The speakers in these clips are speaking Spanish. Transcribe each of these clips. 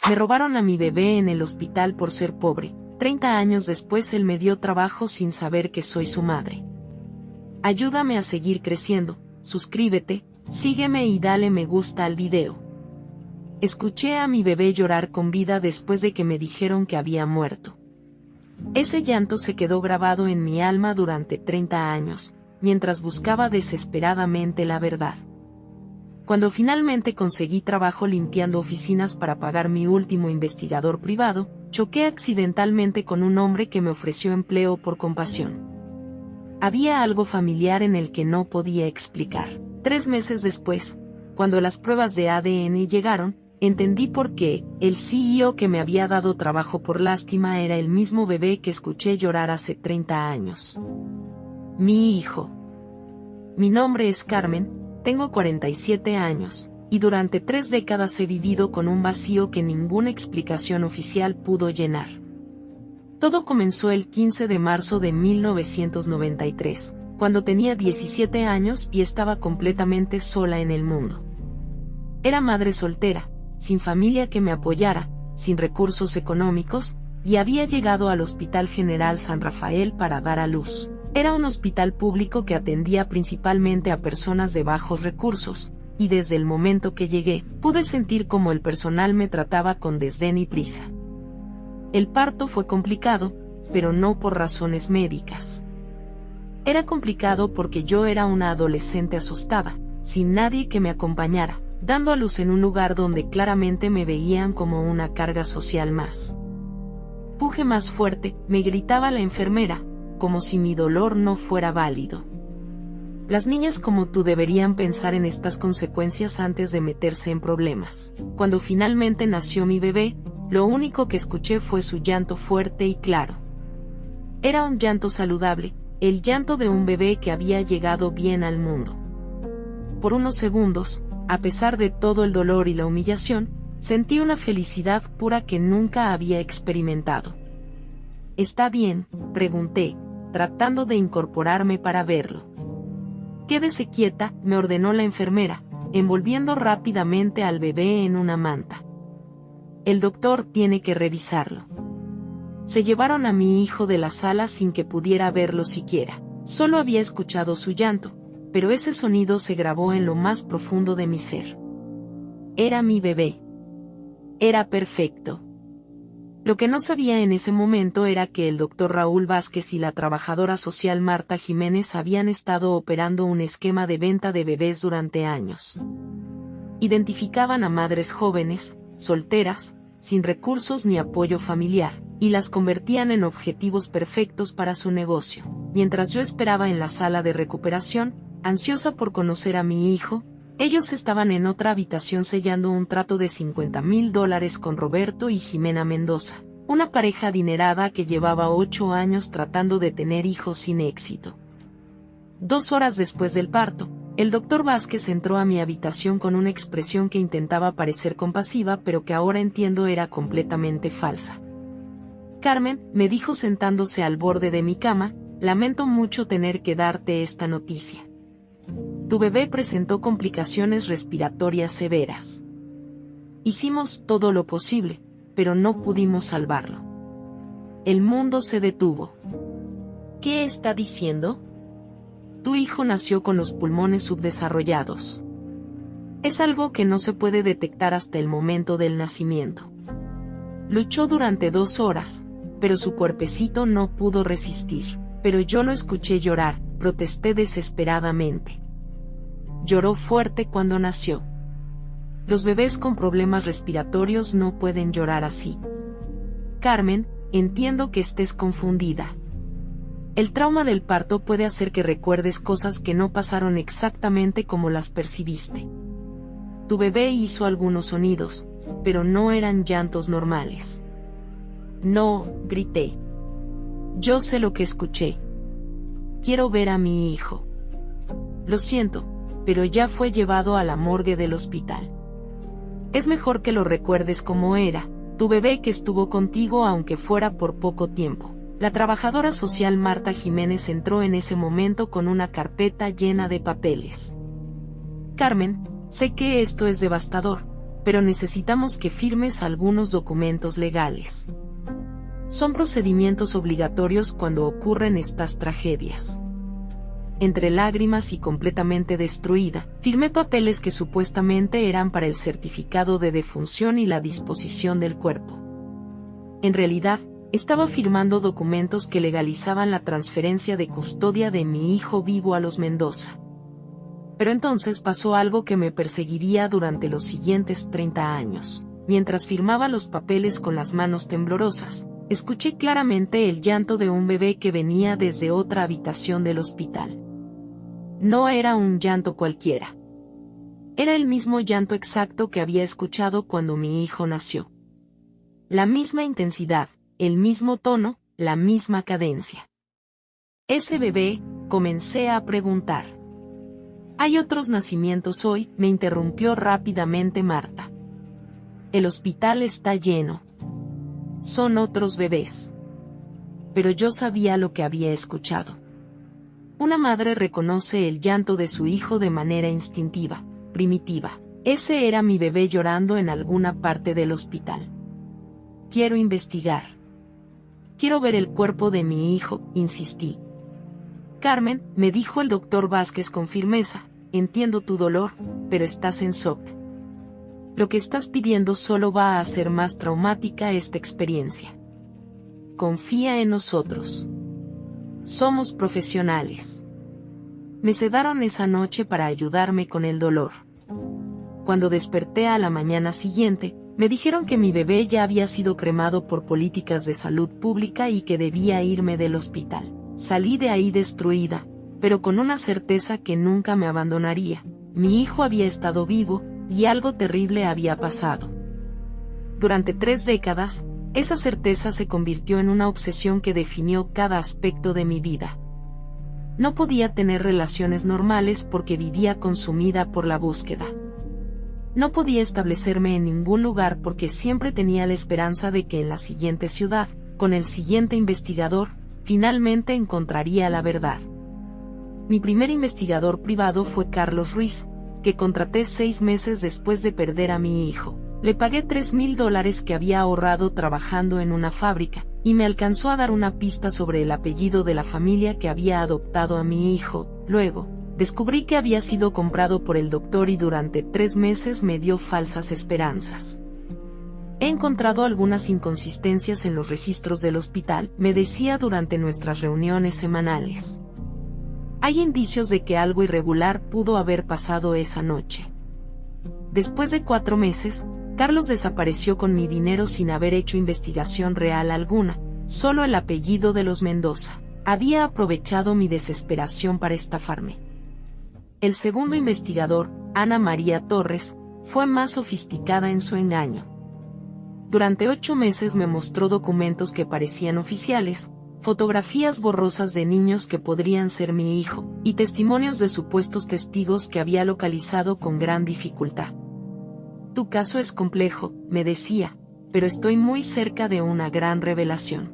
Me robaron a mi bebé en el hospital por ser pobre. 30 años después él me dio trabajo sin saber que soy su madre. Ayúdame a seguir creciendo, suscríbete, sígueme y dale me gusta al video. Escuché a mi bebé llorar con vida después de que me dijeron que había muerto. Ese llanto se quedó grabado en mi alma durante 30 años, mientras buscaba desesperadamente la verdad. Cuando finalmente conseguí trabajo limpiando oficinas para pagar mi último investigador privado, choqué accidentalmente con un hombre que me ofreció empleo por compasión. Había algo familiar en el que no podía explicar. 3 meses después, cuando las pruebas de ADN llegaron, entendí por qué el CEO que me había dado trabajo por lástima era el mismo bebé que escuché llorar hace 30 años. Mi hijo. Mi nombre es Carmen. Tengo 47 años, y durante 3 décadas he vivido con un vacío que ninguna explicación oficial pudo llenar. Todo comenzó el 15 de marzo de 1993, cuando tenía 17 años y estaba completamente sola en el mundo. Era madre soltera, sin familia que me apoyara, sin recursos económicos, y había llegado al Hospital General San Rafael para dar a luz. Era un hospital público que atendía principalmente a personas de bajos recursos, y desde el momento que llegué, pude sentir cómo el personal me trataba con desdén y prisa. El parto fue complicado, pero no por razones médicas. Era complicado porque yo era una adolescente asustada, sin nadie que me acompañara, dando a luz en un lugar donde claramente me veían como una carga social más. Puje más fuerte, me gritaba la enfermera, como si mi dolor no fuera válido. Las niñas como tú deberían pensar en estas consecuencias antes de meterse en problemas. Cuando finalmente nació mi bebé, lo único que escuché fue su llanto fuerte y claro. Era un llanto saludable, el llanto de un bebé que había llegado bien al mundo. Por unos segundos, a pesar de todo el dolor y la humillación, sentí una felicidad pura que nunca había experimentado. ¿Está bien?, pregunté, tratando de incorporarme para verlo. Quédese quieta, me ordenó la enfermera, envolviendo rápidamente al bebé en una manta. El doctor tiene que revisarlo. Se llevaron a mi hijo de la sala sin que pudiera verlo siquiera. Solo había escuchado su llanto, pero ese sonido se grabó en lo más profundo de mi ser. Era mi bebé. Era perfecto. Lo que no sabía en ese momento era que el doctor Raúl Vázquez y la trabajadora social Marta Jiménez habían estado operando un esquema de venta de bebés durante años. Identificaban a madres jóvenes, solteras, sin recursos ni apoyo familiar, y las convertían en objetivos perfectos para su negocio. Mientras yo esperaba en la sala de recuperación, ansiosa por conocer a mi hijo, ellos estaban en otra habitación sellando un trato de $50,000 con Roberto y Jimena Mendoza, una pareja adinerada que llevaba 8 años tratando de tener hijos sin éxito. 2 horas después del parto, el doctor Vázquez entró a mi habitación con una expresión que intentaba parecer compasiva pero que ahora entiendo era completamente falsa. Carmen, me dijo sentándose al borde de mi cama, lamento mucho tener que darte esta noticia. Tu bebé presentó complicaciones respiratorias severas. Hicimos todo lo posible, pero no pudimos salvarlo. El mundo se detuvo. ¿Qué está diciendo? Tu hijo nació con los pulmones subdesarrollados. Es algo que no se puede detectar hasta el momento del nacimiento. Luchó durante 2 horas, pero su cuerpecito no pudo resistir. Pero yo lo escuché llorar, protesté desesperadamente. Lloró fuerte cuando nació. Los bebés con problemas respiratorios no pueden llorar así. Carmen, entiendo que estés confundida. El trauma del parto puede hacer que recuerdes cosas que no pasaron exactamente como las percibiste. Tu bebé hizo algunos sonidos, pero no eran llantos normales. No, grité. Yo sé lo que escuché. Quiero ver a mi hijo. Lo siento, pero ya fue llevado a la morgue del hospital. Es mejor que lo recuerdes como era, tu bebé que estuvo contigo aunque fuera por poco tiempo. La trabajadora social Marta Jiménez entró en ese momento con una carpeta llena de papeles. Carmen, sé que esto es devastador, pero necesitamos que firmes algunos documentos legales. Son procedimientos obligatorios cuando ocurren estas tragedias. Entre lágrimas y completamente destruida, firmé papeles que supuestamente eran para el certificado de defunción y la disposición del cuerpo. En realidad, estaba firmando documentos que legalizaban la transferencia de custodia de mi hijo vivo a los Mendoza. Pero entonces pasó algo que me perseguiría durante los siguientes 30 años. Mientras firmaba los papeles con las manos temblorosas, escuché claramente el llanto de un bebé que venía desde otra habitación del hospital. No era un llanto cualquiera. Era el mismo llanto exacto que había escuchado cuando mi hijo nació. La misma intensidad, el mismo tono, la misma cadencia. Ese bebé, comencé a preguntar. ¿Hay otros nacimientos hoy?, me interrumpió rápidamente Marta. El hospital está lleno. Son otros bebés. Pero yo sabía lo que había escuchado. Una madre reconoce el llanto de su hijo de manera instintiva, primitiva. Ese era mi bebé llorando en alguna parte del hospital. Quiero investigar. Quiero ver el cuerpo de mi hijo, insistí. Carmen, me dijo el doctor Vázquez con firmeza, entiendo tu dolor, pero estás en shock. Lo que estás pidiendo solo va a hacer más traumática esta experiencia. Confía en nosotros. Somos profesionales. Me sedaron esa noche para ayudarme con el dolor. Cuando desperté a la mañana siguiente, me dijeron que mi bebé ya había sido cremado por políticas de salud pública y que debía irme del hospital. Salí de ahí destruida, pero con una certeza que nunca me abandonaría. Mi hijo había estado vivo, y algo terrible había pasado. Durante 3 décadas, esa certeza se convirtió en una obsesión que definió cada aspecto de mi vida. No podía tener relaciones normales porque vivía consumida por la búsqueda. No podía establecerme en ningún lugar porque siempre tenía la esperanza de que en la siguiente ciudad, con el siguiente investigador, finalmente encontraría la verdad. Mi primer investigador privado fue Carlos Ruiz, que contraté 6 meses después de perder a mi hijo. Le pagué $3,000 que había ahorrado trabajando en una fábrica, y me alcanzó a dar una pista sobre el apellido de la familia que había adoptado a mi hijo. Luego, descubrí que había sido comprado por el doctor y durante 3 meses me dio falsas esperanzas. He encontrado algunas inconsistencias en los registros del hospital, me decía durante nuestras reuniones semanales. Hay indicios de que algo irregular pudo haber pasado esa noche. Después de 4 meses, Carlos desapareció con mi dinero sin haber hecho investigación real alguna, solo el apellido de los Mendoza. Había aprovechado mi desesperación para estafarme. El segundo investigador, Ana María Torres, fue más sofisticada en su engaño. Durante 8 meses me mostró documentos que parecían oficiales, fotografías borrosas de niños que podrían ser mi hijo, y testimonios de supuestos testigos que había localizado con gran dificultad. Tu caso es complejo, me decía, pero estoy muy cerca de una gran revelación.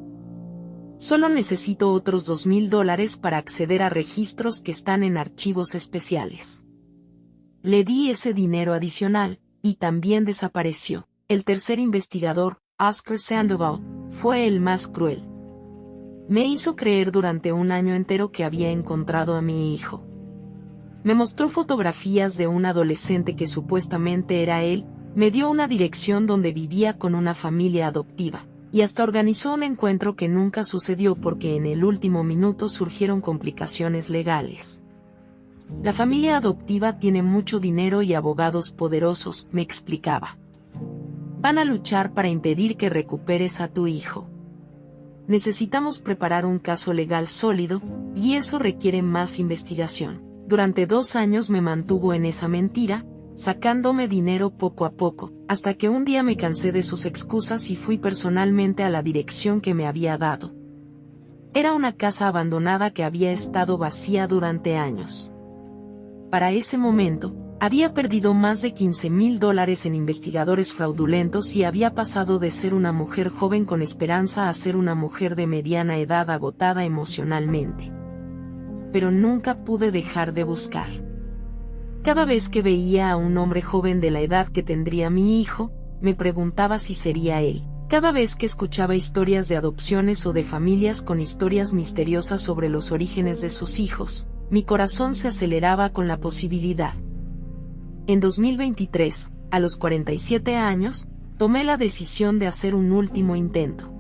Solo necesito otros $2,000 para acceder a registros que están en archivos especiales. Le di ese dinero adicional, y también desapareció. El tercer investigador, Oscar Sandoval, fue el más cruel. Me hizo creer durante 1 año entero que había encontrado a mi hijo. Me mostró fotografías de un adolescente que supuestamente era él, me dio una dirección donde vivía con una familia adoptiva, y hasta organizó un encuentro que nunca sucedió porque en el último minuto surgieron complicaciones legales. La familia adoptiva tiene mucho dinero y abogados poderosos, me explicaba. Van a luchar para impedir que recuperes a tu hijo. Necesitamos preparar un caso legal sólido, y eso requiere más investigación. Durante 2 años me mantuvo en esa mentira, sacándome dinero poco a poco, hasta que un día me cansé de sus excusas y fui personalmente a la dirección que me había dado. Era una casa abandonada que había estado vacía durante años. Para ese momento, había perdido más de $15,000 en investigadores fraudulentos y había pasado de ser una mujer joven con esperanza a ser una mujer de mediana edad agotada emocionalmente. Pero nunca pude dejar de buscar. Cada vez que veía a un hombre joven de la edad que tendría mi hijo, me preguntaba si sería él. Cada vez que escuchaba historias de adopciones o de familias con historias misteriosas sobre los orígenes de sus hijos, mi corazón se aceleraba con la posibilidad. En 2023, a los 47 años, tomé la decisión de hacer un último intento.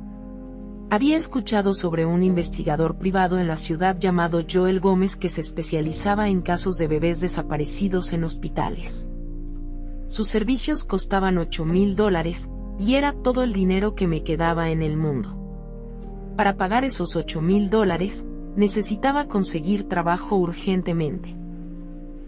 Había escuchado sobre un investigador privado en la ciudad llamado Joel Gómez que se especializaba en casos de bebés desaparecidos en hospitales. Sus servicios costaban $8,000 y era todo el dinero que me quedaba en el mundo. Para pagar esos $8,000, necesitaba conseguir trabajo urgentemente.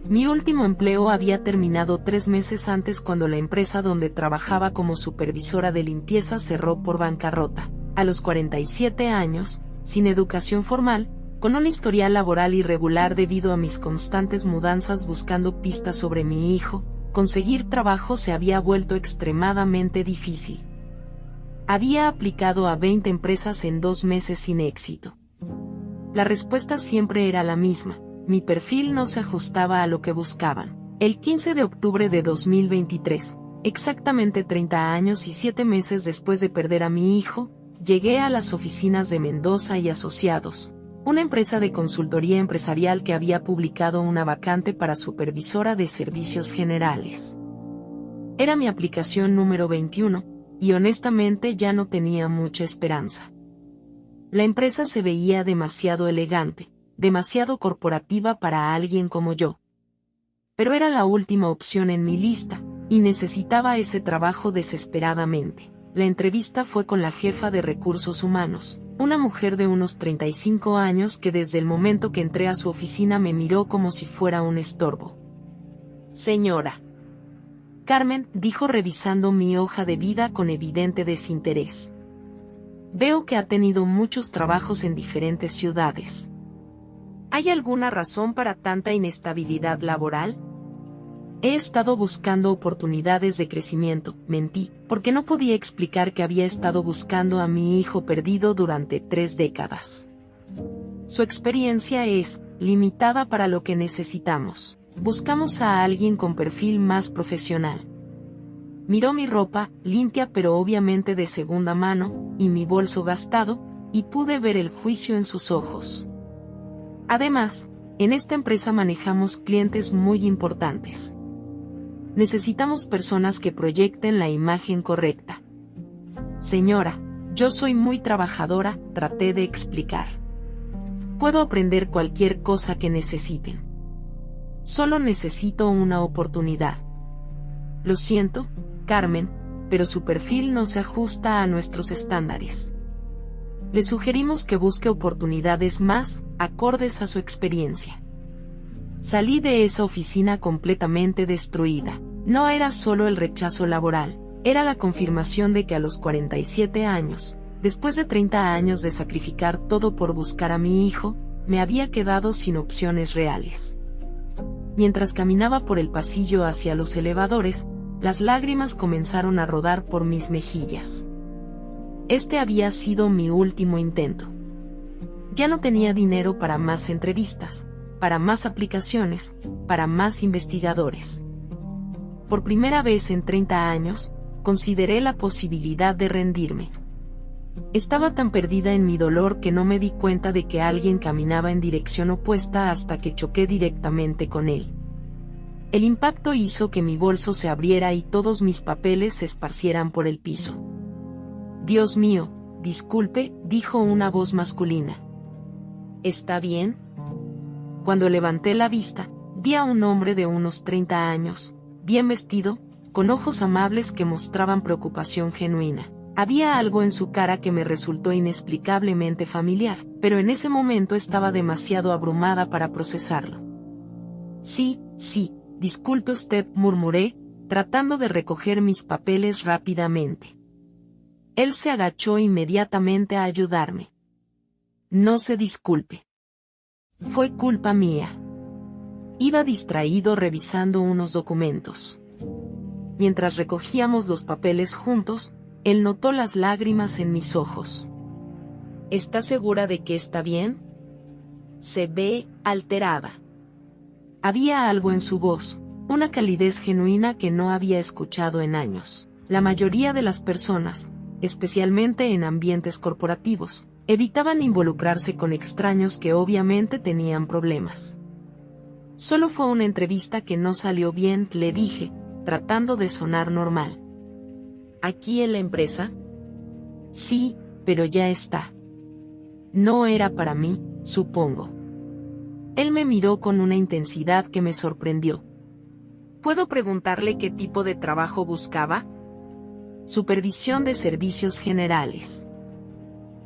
Mi último empleo había terminado 3 meses antes cuando la empresa donde trabajaba como supervisora de limpieza cerró por bancarrota. A los 47 años, sin educación formal, con un historial laboral irregular debido a mis constantes mudanzas buscando pistas sobre mi hijo, conseguir trabajo se había vuelto extremadamente difícil. Había aplicado a 20 empresas en 2 meses sin éxito. La respuesta siempre era la misma: mi perfil no se ajustaba a lo que buscaban. El 15 de octubre de 2023, exactamente 30 años y 7 meses después de perder a mi hijo, llegué a las oficinas de Mendoza y Asociados, una empresa de consultoría empresarial que había publicado una vacante para supervisora de servicios generales. Era mi aplicación número 21, y honestamente ya no tenía mucha esperanza. La empresa se veía demasiado elegante, demasiado corporativa para alguien como yo. Pero era la última opción en mi lista, y necesitaba ese trabajo desesperadamente. La entrevista fue con la jefa de recursos humanos, una mujer de unos 35 años que desde el momento que entré a su oficina me miró como si fuera un estorbo. «Señora Carmen», dijo revisando mi hoja de vida con evidente desinterés. «Veo que ha tenido muchos trabajos en diferentes ciudades. ¿Hay alguna razón para tanta inestabilidad laboral?» «He estado buscando oportunidades de crecimiento», mentí, porque no podía explicar que había estado buscando a mi hijo perdido durante 3 décadas. «Su experiencia es limitada para lo que necesitamos. Buscamos a alguien con perfil más profesional». Miró mi ropa, limpia pero obviamente de segunda mano, y mi bolso gastado, y pude ver el juicio en sus ojos. «Además, en esta empresa manejamos clientes muy importantes. Necesitamos personas que proyecten la imagen correcta». «Señora, yo soy muy trabajadora», traté de explicar. «Puedo aprender cualquier cosa que necesiten. Solo necesito una oportunidad». «Lo siento, Carmen, pero su perfil no se ajusta a nuestros estándares. Le sugerimos que busque oportunidades más acordes a su experiencia». Salí de esa oficina completamente destruida. No era solo el rechazo laboral, era la confirmación de que a los 47 años, después de 30 años de sacrificar todo por buscar a mi hijo, me había quedado sin opciones reales. Mientras caminaba por el pasillo hacia los elevadores, las lágrimas comenzaron a rodar por mis mejillas. Este había sido mi último intento. Ya no tenía dinero para más entrevistas, para más aplicaciones, para más investigadores. Por primera vez en 30 años, consideré la posibilidad de rendirme. Estaba tan perdida en mi dolor que no me di cuenta de que alguien caminaba en dirección opuesta hasta que choqué directamente con él. El impacto hizo que mi bolso se abriera y todos mis papeles se esparcieran por el piso. «Dios mío, disculpe», dijo una voz masculina. «¿Está bien?». Cuando levanté la vista, vi a un hombre de unos 30 años, bien vestido, con ojos amables que mostraban preocupación genuina. Había algo en su cara que me resultó inexplicablemente familiar, pero en ese momento estaba demasiado abrumada para procesarlo. Sí, disculpe usted», murmuré, tratando de recoger mis papeles rápidamente. Él se agachó inmediatamente a ayudarme. «No se disculpe. Fue culpa mía». Iba distraído revisando unos documentos. Mientras recogíamos los papeles juntos, él notó las lágrimas en mis ojos. «¿Está segura de que está bien? Se ve alterada». Había algo en su voz, Una calidez genuina que no había escuchado en años. La mayoría de las personas, especialmente en ambientes corporativos, evitaban involucrarse con extraños que obviamente tenían problemas. Solo fue una entrevista que no salió bien, le dije, tratando de sonar normal. ¿Aquí en la empresa? Sí, pero ya está. No era para mí, supongo. Él me miró con una intensidad que me sorprendió. ¿Puedo preguntarle qué tipo de trabajo buscaba? Supervisión de servicios generales.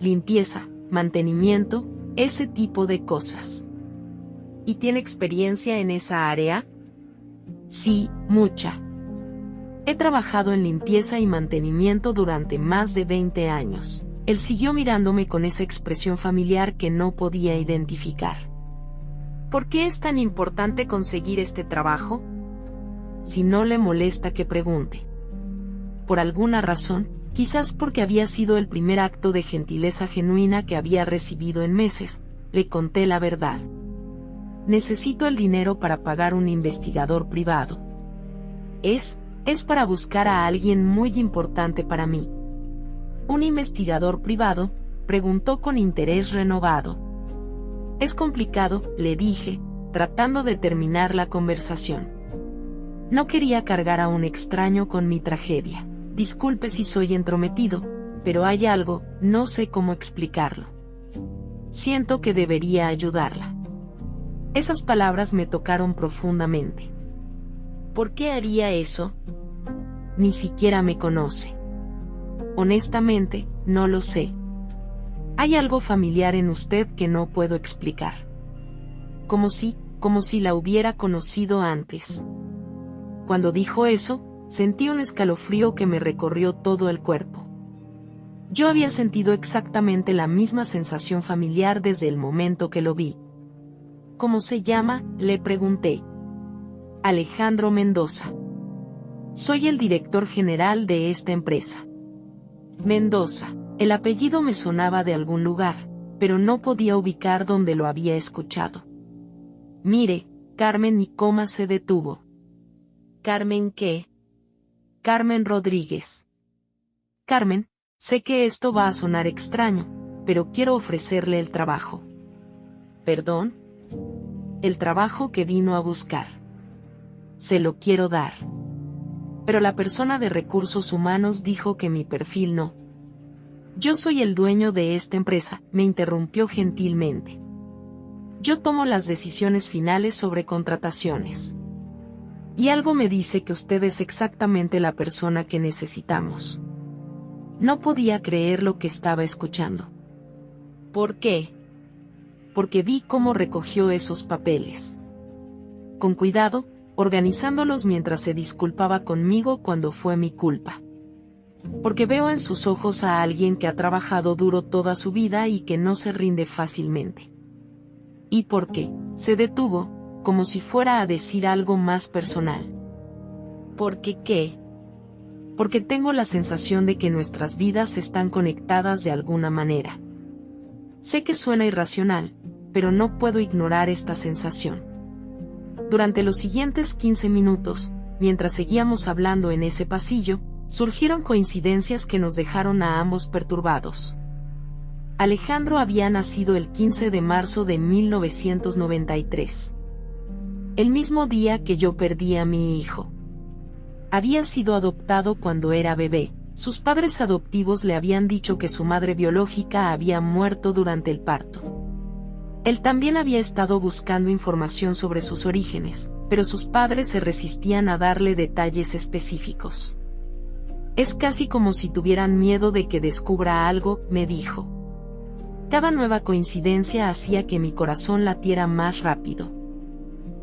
Limpieza, mantenimiento, ese tipo de cosas. ¿Y tiene experiencia en esa área? Sí, mucha. He trabajado en limpieza y mantenimiento durante más de 20 años. Él siguió mirándome con esa expresión familiar que no podía identificar. ¿Por qué es tan importante conseguir este trabajo? Si no le molesta que pregunte. Por alguna razón, quizás porque había sido el primer acto de gentileza genuina que había recibido en meses, le conté la verdad. Necesito el dinero para pagar un investigador privado. Es para buscar a alguien muy importante para mí. ¿Un investigador privado?, preguntó con interés renovado. Es complicado, le dije, tratando de terminar la conversación. No quería cargar a un extraño con mi tragedia. Disculpe si soy entrometido, pero hay algo, no sé cómo explicarlo. Siento que debería ayudarla. Esas palabras me tocaron profundamente. ¿Por qué haría eso? Ni siquiera me conoce. Honestamente, no lo sé. Hay algo familiar en usted que no puedo explicar. Como si la hubiera conocido antes. Cuando dijo eso, sentí un escalofrío que me recorrió todo el cuerpo. Yo había sentido exactamente la misma sensación familiar desde el momento que lo vi. ¿Cómo se llama?, le pregunté. Alejandro Mendoza. Soy el director general de esta empresa. Mendoza. El apellido me sonaba de algún lugar, pero no podía ubicar dónde lo había escuchado. Mire, Carmen, y coma se detuvo. ¿Carmen qué? Carmen Rodríguez. Carmen, sé que esto va a sonar extraño, pero quiero ofrecerle el trabajo. ¿Perdón? El trabajo que vino a buscar. Se lo quiero dar. Pero la persona de recursos humanos dijo que mi perfil no. Yo soy el dueño de esta empresa, me interrumpió gentilmente. Yo tomo las decisiones finales sobre contrataciones. Y algo me dice que usted es exactamente la persona que necesitamos. No podía creer lo que estaba escuchando. ¿Por qué? Porque vi cómo recogió esos papeles. Con cuidado, organizándolos mientras se disculpaba conmigo cuando fue mi culpa. Porque veo en sus ojos a alguien que ha trabajado duro toda su vida y que no se rinde fácilmente. ¿Y por qué? Se detuvo, como si fuera a decir algo más personal. ¿Por qué qué? Porque tengo la sensación de que nuestras vidas están conectadas de alguna manera. Sé que suena irracional, pero no puedo ignorar esta sensación. Durante los siguientes 15 minutos, mientras seguíamos hablando en ese pasillo, surgieron coincidencias que nos dejaron a ambos perturbados. Alejandro había nacido el 15 de marzo de 1993. El mismo día que yo perdí a mi hijo. Había sido adoptado cuando era bebé. Sus padres adoptivos le habían dicho que su madre biológica había muerto durante el parto. Él también había estado buscando información sobre sus orígenes, pero sus padres se resistían a darle detalles específicos. Es casi como si tuvieran miedo de que descubra algo, me dijo. Cada nueva coincidencia hacía que mi corazón latiera más rápido.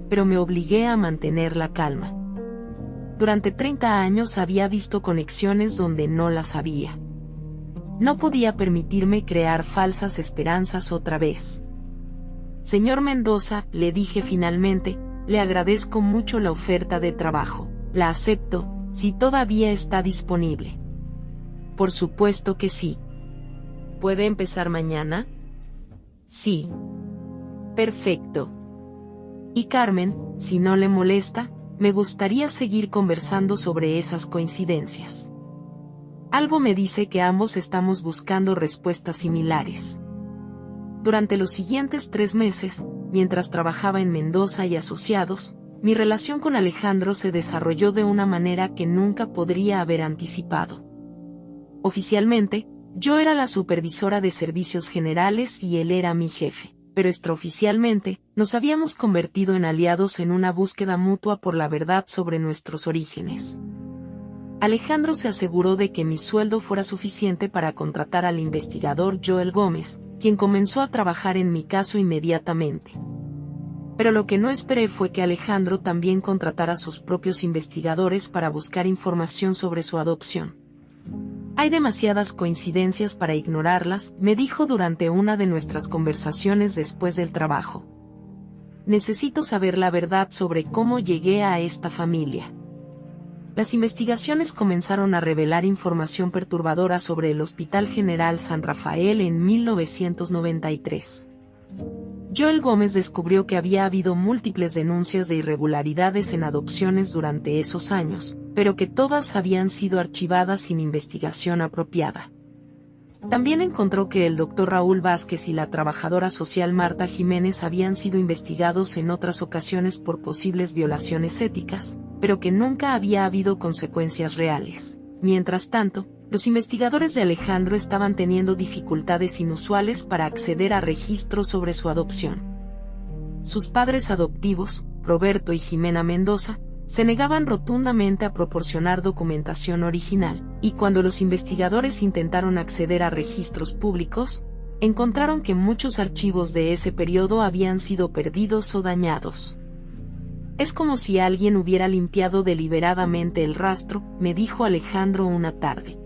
Pero me obligué a mantener la calma. Durante 30 años había visto conexiones donde no las había. No podía permitirme crear falsas esperanzas otra vez. Señor Mendoza, le dije finalmente, le agradezco mucho la oferta de trabajo. La acepto, si todavía está disponible. Por supuesto que sí. ¿Puede empezar mañana? Sí. Perfecto. Y Carmen, si no le molesta, me gustaría seguir conversando sobre esas coincidencias. Algo me dice que ambos estamos buscando respuestas similares. Durante los siguientes 3 meses, mientras trabajaba en Mendoza y Asociados, mi relación con Alejandro se desarrolló de una manera que nunca podría haber anticipado. Oficialmente, yo era la supervisora de servicios generales y él era mi jefe, pero extraoficialmente, nos habíamos convertido en aliados en una búsqueda mutua por la verdad sobre nuestros orígenes. Alejandro se aseguró de que mi sueldo fuera suficiente para contratar al investigador Joel Gómez, quien comenzó a trabajar en mi caso inmediatamente. Pero lo que no esperé fue que Alejandro también contratara a sus propios investigadores para buscar información sobre su adopción. Hay demasiadas coincidencias para ignorarlas, me dijo durante una de nuestras conversaciones después del trabajo. Necesito saber la verdad sobre cómo llegué a esta familia. Las investigaciones comenzaron a revelar información perturbadora sobre el Hospital General San Rafael en 1993. Joel Gómez descubrió que había habido múltiples denuncias de irregularidades en adopciones durante esos años, pero que todas habían sido archivadas sin investigación apropiada. También encontró que el Dr. Raúl Vázquez y la trabajadora social Marta Jiménez habían sido investigados en otras ocasiones por posibles violaciones éticas, pero que nunca había habido consecuencias reales. Mientras tanto, los investigadores de Alejandro estaban teniendo dificultades inusuales para acceder a registros sobre su adopción. Sus padres adoptivos, Roberto y Jimena Mendoza, se negaban rotundamente a proporcionar documentación original, y cuando los investigadores intentaron acceder a registros públicos, encontraron que muchos archivos de ese periodo habían sido perdidos o dañados. Es como si alguien hubiera limpiado deliberadamente el rastro, me dijo Alejandro una tarde.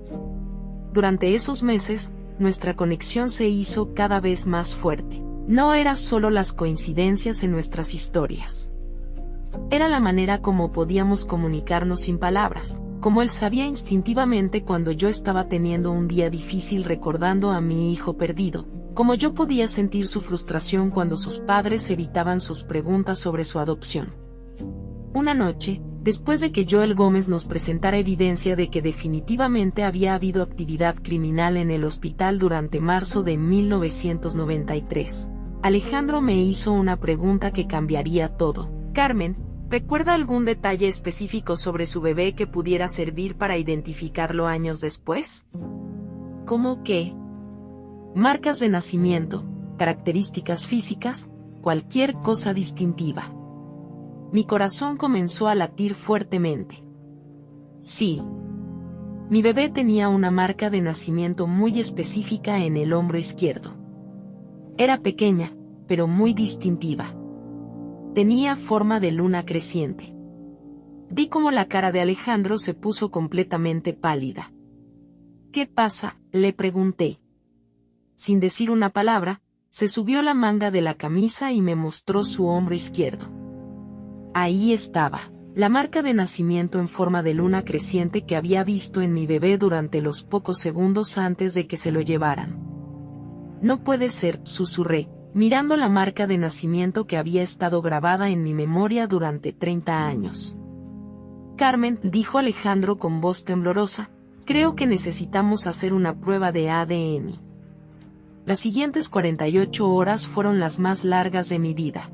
Durante esos meses, nuestra conexión se hizo cada vez más fuerte. No era solo las coincidencias en nuestras historias. Era la manera como podíamos comunicarnos sin palabras, como él sabía instintivamente cuando yo estaba teniendo un día difícil recordando a mi hijo perdido, como yo podía sentir su frustración cuando sus padres evitaban sus preguntas sobre su adopción. Una noche, después de que Joel Gómez nos presentara evidencia de que definitivamente había habido actividad criminal en el hospital durante marzo de 1993, Alejandro me hizo una pregunta que cambiaría todo. Carmen, ¿recuerda algún detalle específico sobre su bebé que pudiera servir para identificarlo años después? ¿Cómo qué? Marcas de nacimiento, características físicas, cualquier cosa distintiva. Mi corazón comenzó a latir fuertemente. Sí. Mi bebé tenía una marca de nacimiento muy específica en el hombro izquierdo. Era pequeña, pero muy distintiva. Tenía forma de luna creciente. Vi cómo la cara de Alejandro se puso completamente pálida. ¿Qué pasa?, le pregunté. Sin decir una palabra, se subió la manga de la camisa y me mostró su hombro izquierdo. Ahí estaba, la marca de nacimiento en forma de luna creciente que había visto en mi bebé durante los pocos segundos antes de que se lo llevaran. No puede ser, susurré, mirando la marca de nacimiento que había estado grabada en mi memoria durante 30 años. Carmen, dijo Alejandro con voz temblorosa, creo que necesitamos hacer una prueba de ADN. Las siguientes 48 horas fueron las más largas de mi vida.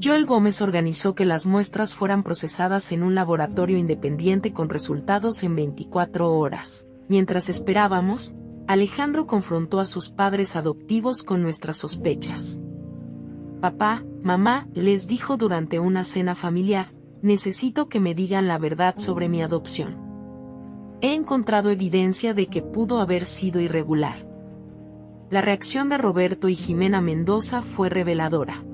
Joel Gómez organizó que las muestras fueran procesadas en un laboratorio independiente con resultados en 24 horas. Mientras esperábamos, Alejandro confrontó a sus padres adoptivos con nuestras sospechas. Papá, mamá, les dijo durante una cena familiar, necesito que me digan la verdad sobre mi adopción. He encontrado evidencia de que pudo haber sido irregular. La reacción de Roberto y Jimena Mendoza fue reveladora.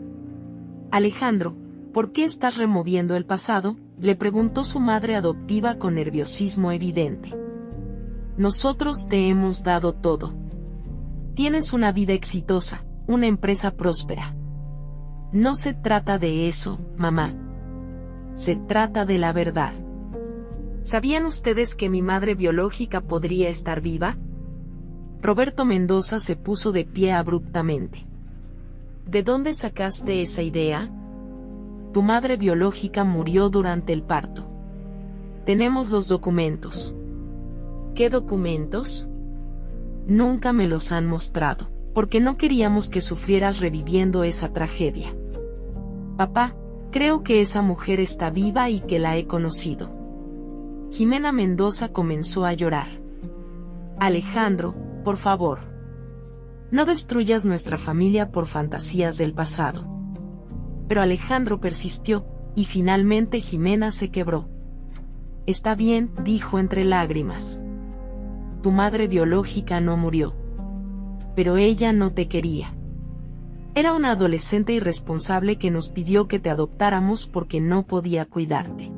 Alejandro, ¿por qué estás removiendo el pasado?, le preguntó su madre adoptiva con nerviosismo evidente. Nosotros te hemos dado todo. Tienes una vida exitosa, una empresa próspera. No se trata de eso, mamá. Se trata de la verdad. ¿Sabían ustedes que mi madre biológica podría estar viva? Roberto Mendoza se puso de pie abruptamente. ¿De dónde sacaste esa idea? Tu madre biológica murió durante el parto. Tenemos los documentos. ¿Qué documentos? Nunca me los han mostrado, porque no queríamos que sufrieras reviviendo esa tragedia. Papá, creo que esa mujer está viva y que la he conocido. Jimena Mendoza comenzó a llorar. Alejandro, por favor. No destruyas nuestra familia por fantasías del pasado. Pero Alejandro persistió, y finalmente Jimena se quebró. Está bien, dijo entre lágrimas. Tu madre biológica no murió. Pero ella no te quería. Era una adolescente irresponsable que nos pidió que te adoptáramos porque no podía cuidarte.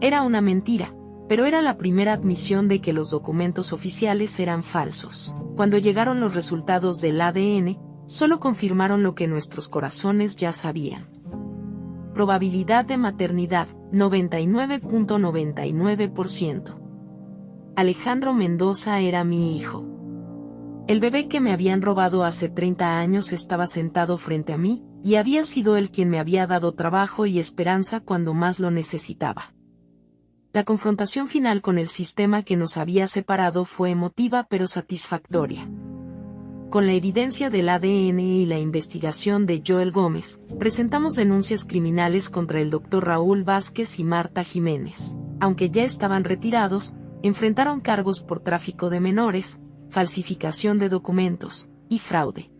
Era una mentira, pero era la primera admisión de que los documentos oficiales eran falsos. Cuando llegaron los resultados del ADN, solo confirmaron lo que nuestros corazones ya sabían. Probabilidad de maternidad, 99.99%. Alejandro Mendoza era mi hijo. El bebé que me habían robado hace 30 años estaba sentado frente a mí, y había sido él quien me había dado trabajo y esperanza cuando más lo necesitaba. La confrontación final con el sistema que nos había separado fue emotiva pero satisfactoria. Con la evidencia del ADN y la investigación de Joel Gómez, presentamos denuncias criminales contra el Dr. Raúl Vázquez y Marta Jiménez. Aunque ya estaban retirados, enfrentaron cargos por tráfico de menores, falsificación de documentos y fraude.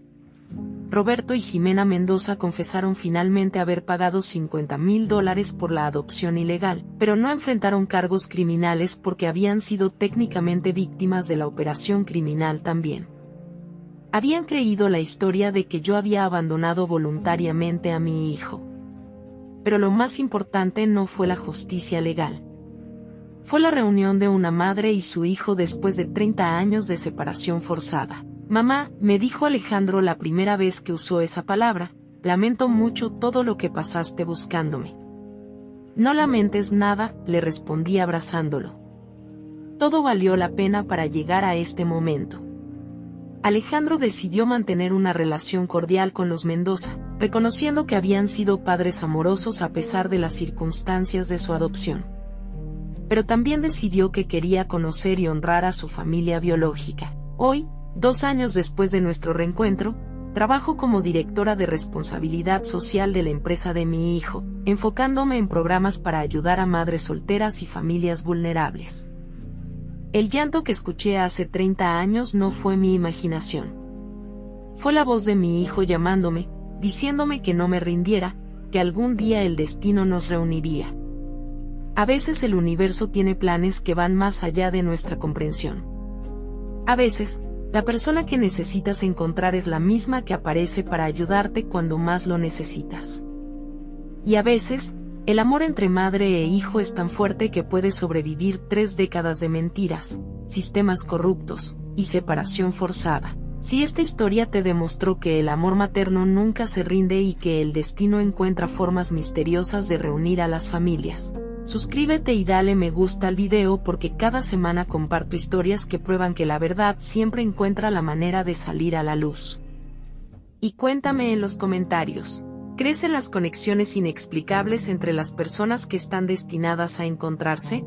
Roberto y Jimena Mendoza confesaron finalmente haber pagado $50,000 por la adopción ilegal, pero no enfrentaron cargos criminales porque habían sido técnicamente víctimas de la operación criminal también. Habían creído la historia de que yo había abandonado voluntariamente a mi hijo. Pero lo más importante no fue la justicia legal. Fue la reunión de una madre y su hijo después de 30 años de separación forzada. Mamá, me dijo Alejandro la primera vez que usó esa palabra, lamento mucho todo lo que pasaste buscándome. No lamentes nada, le respondí abrazándolo. Todo valió la pena para llegar a este momento. Alejandro decidió mantener una relación cordial con los Mendoza, reconociendo que habían sido padres amorosos a pesar de las circunstancias de su adopción. Pero también decidió que quería conocer y honrar a su familia biológica. Hoy, 2 años después de nuestro reencuentro, trabajo como directora de responsabilidad social de la empresa de mi hijo, enfocándome en programas para ayudar a madres solteras y familias vulnerables. El llanto que escuché hace 30 años no fue mi imaginación. Fue la voz de mi hijo llamándome, diciéndome que no me rindiera, que algún día el destino nos reuniría. A veces el universo tiene planes que van más allá de nuestra comprensión. A veces, la persona que necesitas encontrar es la misma que aparece para ayudarte cuando más lo necesitas. Y a veces, el amor entre madre e hijo es tan fuerte que puede sobrevivir 3 décadas de mentiras, sistemas corruptos y separación forzada. Si esta historia te demostró que el amor materno nunca se rinde y que el destino encuentra formas misteriosas de reunir a las familias, suscríbete y dale me gusta al video porque cada semana comparto historias que prueban que la verdad siempre encuentra la manera de salir a la luz. Y cuéntame en los comentarios, ¿crees en las conexiones inexplicables entre las personas que están destinadas a encontrarse?